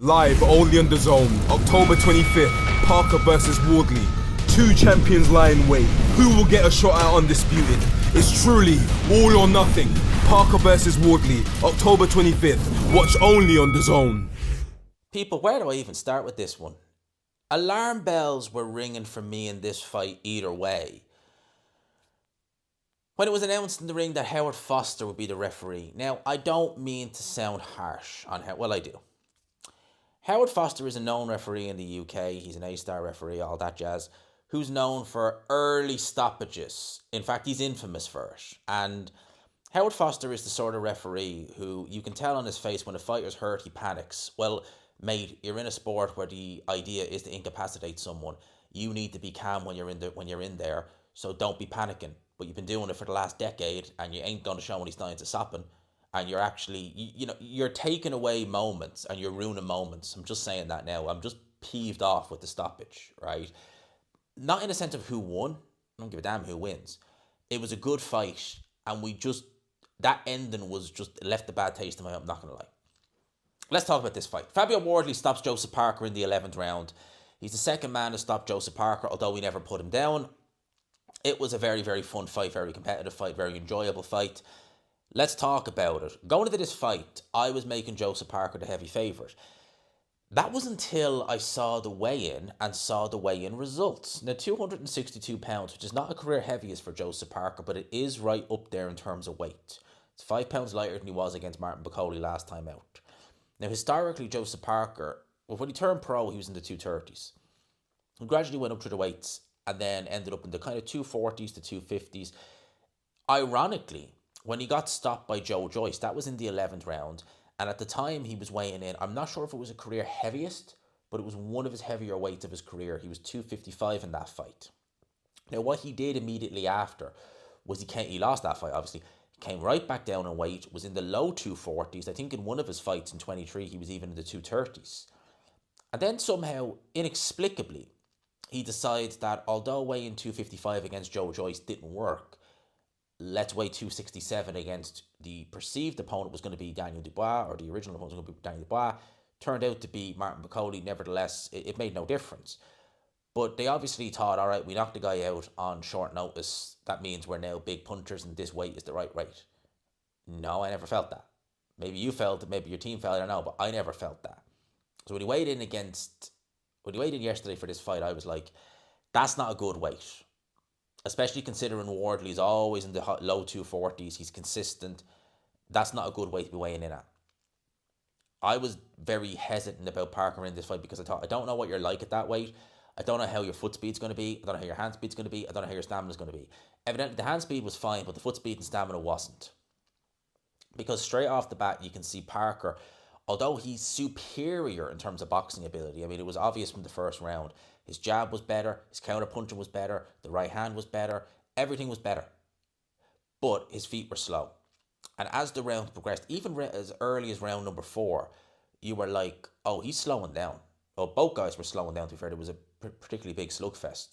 Live only on the Zone, October 25th, Parker versus Wardley. Two champions lie in wait. Who will get a shot at Undisputed? It's truly all or nothing. Parker versus Wardley, October 25th. Watch only on the Zone. People, where do I even start with this one? Alarm bells were ringing for me in this fight either way. When it was announced in the ring that Howard Foster would be the referee. Now, I don't mean to sound harsh on Howard. Well, I do. Howard Foster is a known referee in the UK. He's an A-star referee, all that jazz, who's known for early stoppages. In fact, he's infamous for it. And Howard Foster is the sort of referee who you can tell on his face when a fighter's hurt, he panics. Well, mate, you're in a sport where the idea is to incapacitate someone. You need to be calm when you're in there, so don't be panicking. But you've been doing it for the last decade, and you ain't going to show any signs of stopping. And you're actually, you're taking away moments and you're ruining moments. I'm just saying that now. I'm just peeved off with the stoppage, right? Not in a sense of who won. I don't give a damn who wins. It was a good fight, and that ending was just left a bad taste in my mouth, I'm not going to lie. Let's talk about this fight. Fabio Wardley stops Joseph Parker in the 11th round. He's the second man to stop Joseph Parker, although we never put him down. It was a very, very fun fight, very competitive fight, very enjoyable fight. Let's talk about it. Going into this fight, I was making Joseph Parker the heavy favourite. That was until I saw the weigh-in and saw the weigh-in results. Now, 262 pounds, which is not a career heaviest for Joseph Parker, but it is right up there in terms of weight. It's 5 pounds lighter than he was against Martin Bakole last time out. Now, historically, Joseph Parker, when he turned pro, he was in the 230s. He gradually went up through the weights and then ended up in the kind of 240s to 250s. Ironically, when he got stopped by Joe Joyce, that was in the 11th round. And at the time he was weighing in, I'm not sure if it was a career heaviest, but it was one of his heavier weights of his career. He was 255 in that fight. Now, what he did immediately after was he lost that fight, obviously. He came right back down in weight, was in the low 240s. I think in one of his fights in 23, he was even in the 230s. And then somehow, inexplicably, he decides that although weighing 255 against Joe Joyce didn't work, let's weigh 267 against the perceived opponent was going to be Daniel Dubois, or the original opponent was going to be Daniel Dubois. Turned out to be Martin Bakole. Nevertheless, it made no difference. But they obviously thought, all right, we knocked the guy out on short notice. That means we're now big punchers and this weight is the right weight. No, I never felt that. Maybe you felt it, maybe your team felt it, I don't know, but I never felt that. So when he weighed in yesterday for this fight, I was like, that's not a good weight. Especially considering Wardley's always in the low 240s. He's consistent. That's not a good way to be weighing in at. I was very hesitant about Parker in this fight because I thought, I don't know what you're like at that weight. I don't know how your foot speed's going to be. I don't know how your hand speed's going to be. I don't know how your stamina's going to be. Evidently, the hand speed was fine, but the foot speed and stamina wasn't. Because straight off the bat, you can see Parker, although he's superior in terms of boxing ability. I mean, it was obvious from the first round. His jab was better, his counter-punching was better, the right hand was better, everything was better. But his feet were slow. And as the round progressed, even as early as round number 4, you were like, oh, he's slowing down. Well, both guys were slowing down, to be fair. It was a particularly big slugfest.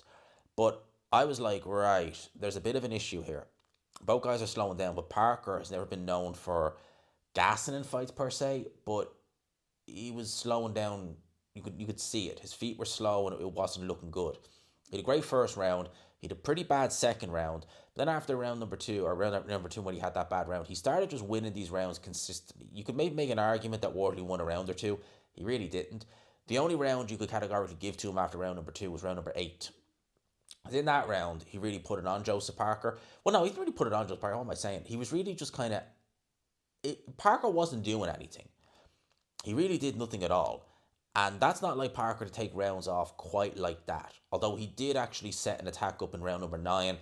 But I was like, right, there's a bit of an issue here. Both guys are slowing down, but Parker has never been known for gassing in fights per se, but he was slowing down. You could see it. His feet were slow and it wasn't looking good. He had a great first round. He had a pretty bad second round. But then after round number 2, when he had that bad round, he started just winning these rounds consistently. You could maybe make an argument that Wardley won a round or two. He really didn't. The only round you could categorically give to him after round number 2 was round number 8. In that round, he really put it on Joseph Parker. Well, no, he didn't really put it on Joseph Parker. What am I saying? He was really just kind of... Parker wasn't doing anything. He really did nothing at all. And that's not like Parker to take rounds off quite like that. Although he did actually set an attack up in round number 9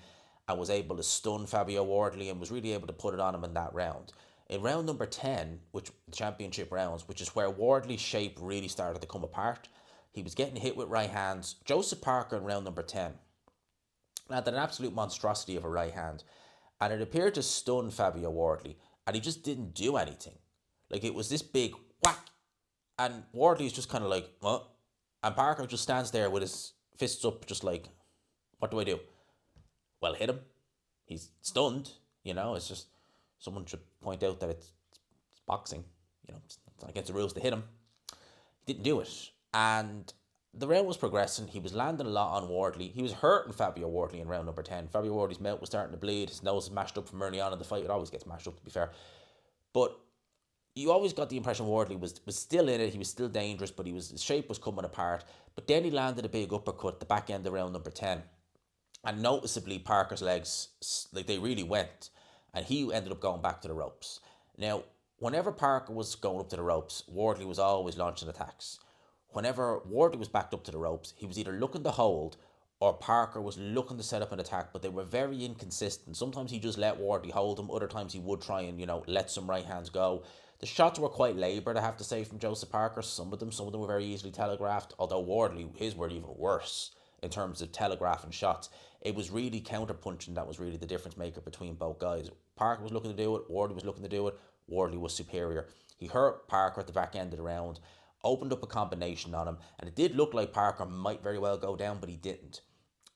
and was able to stun Fabio Wardley and was really able to put it on him in that round. In round number 10, which the championship rounds, which is where Wardley's shape really started to come apart, he was getting hit with right hands. Joseph Parker in round number 10 had an absolute monstrosity of a right hand. And it appeared to stun Fabio Wardley. And he just didn't do anything. Like, it was this big whack. And Wardley's just kind of like, what? And Parker just stands there with his fists up, just like, what do I do? Well, hit him. He's stunned. It's just, someone should point out that it's boxing. It's not against the rules to hit him. He didn't do it. And the round was progressing. He was landing a lot on Wardley. He was hurting Fabio Wardley in round number 10. Fabio Wardley's mouth was starting to bleed. His nose was mashed up from early on in the fight. It always gets mashed up, to be fair. But you always got the impression Wardley was still in it. He was still dangerous, but his shape was coming apart. But then he landed a big uppercut the back end of round number 10. And noticeably, Parker's legs, like, they really went. And he ended up going back to the ropes. Now, whenever Parker was going up to the ropes, Wardley was always launching attacks. Whenever Wardley was backed up to the ropes, he was either looking to hold or Parker was looking to set up an attack, but they were very inconsistent. Sometimes he just let Wardley hold him. Other times he would try and, let some right hands go. The shots were quite laboured, I have to say, from Joseph Parker. Some of them were very easily telegraphed, although Wardley, his were even worse in terms of telegraphing shots. It was really counter-punching that was really the difference maker between both guys. Parker was looking to do it, Wardley was looking to do it. Wardley was superior. He hurt Parker at the back end of the round, opened up a combination on him, and it did look like Parker might very well go down, but he didn't.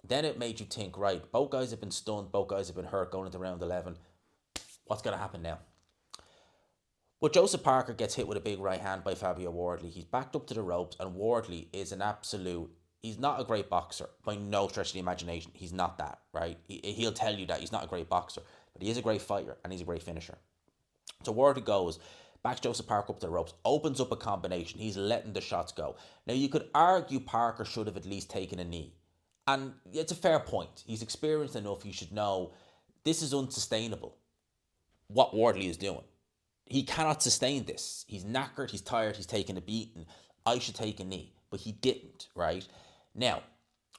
Then it made you think, right, both guys have been stunned, both guys have been hurt going into round 11. What's going to happen now? But Joseph Parker gets hit with a big right hand by Fabio Wardley. He's backed up to the ropes, and Wardley is an absolute... He's not a great boxer by no stretch of the imagination. He's not that, right? He'll tell you that he's not a great boxer, but he is a great fighter and he's a great finisher. So Wardley goes, backs Joseph Parker up to the ropes, opens up a combination. He's letting the shots go. Now, you could argue Parker should have at least taken a knee. And it's a fair point. He's experienced enough. He should know this is unsustainable, what Wardley is doing. He cannot sustain this. He's knackered, he's tired, he's taking a beating. I should take a knee. But he didn't, right? Now,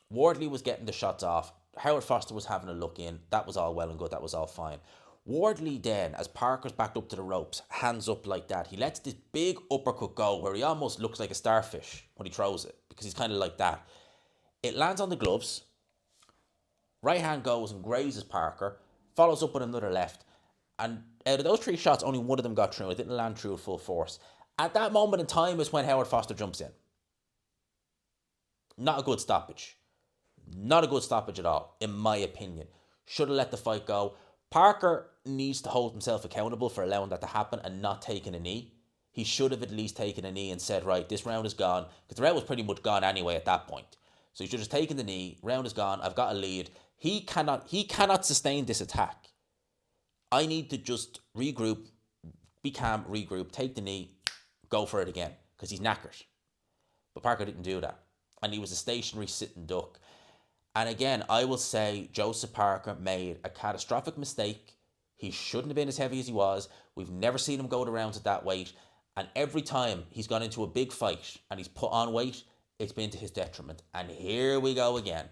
Wardley was getting the shots off. Howard Foster was having a look in. That was all well and good. That was all fine. Wardley then, as Parker's backed up to the ropes, hands up like that, he lets this big uppercut go where he almost looks like a starfish when he throws it, because he's kind of like that. It lands on the gloves. Right hand goes and grazes Parker, follows up with another left. And out of those three shots, only one of them got through. It didn't land through at full force. At that moment in time is when Howard Foster jumps in. Not a good stoppage. Not a good stoppage at all, in my opinion. Should have let the fight go. Parker needs to hold himself accountable for allowing that to happen and not taking a knee. He should have at least taken a knee and said, right, this round is gone. Because the round was pretty much gone anyway at that point. So he should have taken the knee. Round is gone. I've got a lead. He cannot sustain this attack. I need to just regroup, be calm, regroup, take the knee, go for it again. Because he's knackered. But Parker didn't do that. And he was a stationary sitting duck. And again, I will say Joseph Parker made a catastrophic mistake. He shouldn't have been as heavy as he was. We've never seen him go to rounds at that weight. And every time he's gone into a big fight and he's put on weight, it's been to his detriment. And here we go again.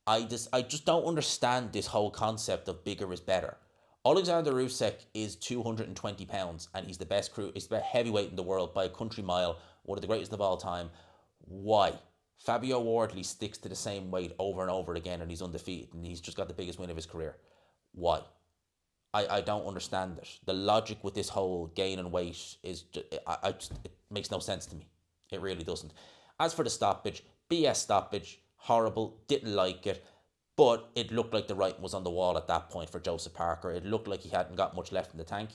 I just don't understand this whole concept of bigger is better. Alexander Usyk is 220 pounds and he's the best heavyweight in the world by a country mile, one of the greatest of all time. Why? Fabio Wardley sticks to the same weight over and over again and he's undefeated and he's just got the biggest win of his career. Why? I don't understand it. The logic with this whole gain and weight is it makes no sense to me. It really doesn't. As for the stoppage, BS stoppage, horrible, didn't like it, but it looked like the writing was on the wall at that point for Joseph Parker. It looked like he hadn't got much left in the tank.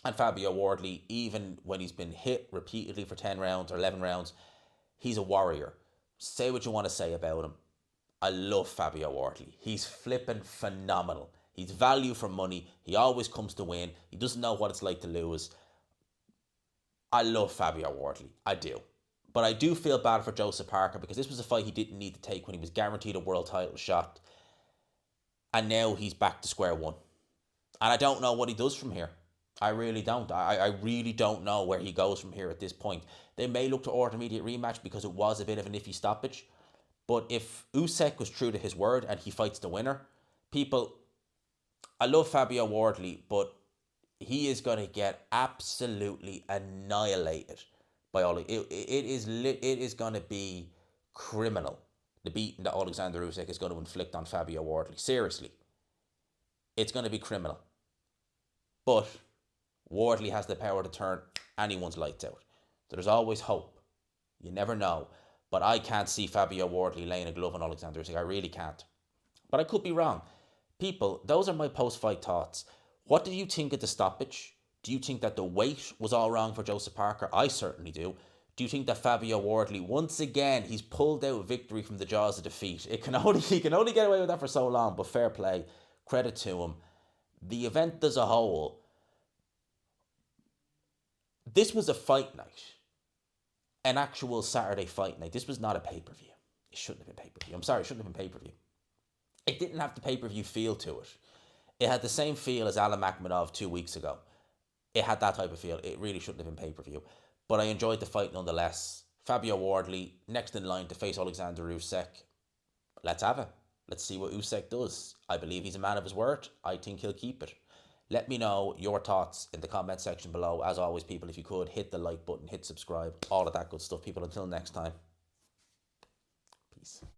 And Fabio Wardley, even when he's been hit repeatedly for 10 rounds or 11 rounds, he's a warrior. Say what you want to say about him. I love Fabio Wardley. He's flipping phenomenal. He's value for money. He always comes to win. He doesn't know what it's like to lose. I love Fabio Wardley. I do. But I do feel bad for Joseph Parker because this was a fight he didn't need to take when he was guaranteed a world title shot. And now he's back to square one. And I don't know what he does from here. I really don't. I really don't know where he goes from here at this point. They may look to order immediate rematch because it was a bit of an iffy stoppage. But if Usyk was true to his word and he fights the winner, people, I love Fabio Wardley, but he is going to get absolutely annihilated by all. It is going to be criminal, the beating that Alexander Usyk is going to inflict on Fabio Wardley. Seriously. It's going to be criminal. But Wardley has the power to turn anyone's lights out. So there's always hope. You never know. But I can't see Fabio Wardley laying a glove on Alexander Usyk. I really can't. But I could be wrong. People, those are my post-fight thoughts. What do you think of the stoppage? Do you think that the weight was all wrong for Joseph Parker? I certainly do. Do you think that Fabio Wardley, once again, he's pulled out victory from the jaws of defeat? He can only get away with that for so long, but fair play, credit to him. The event as a whole, this was a fight night, an actual Saturday fight night. This was not a pay-per-view. It shouldn't have been pay-per-view. I'm sorry, it shouldn't have been pay-per-view. It didn't have the pay-per-view feel to it. It had the same feel as Alan Makhmadov 2 weeks ago. It had that type of feel. It really shouldn't have been pay-per-view. But I enjoyed the fight nonetheless. Fabio Wardley, next in line to face Alexander Usyk. Let's have it. Let's see what Usyk does. I believe he's a man of his word. I think he'll keep it. Let me know your thoughts in the comment section below. As always, people, if you could, hit the like button, hit subscribe, all of that good stuff. People, until next time. Peace.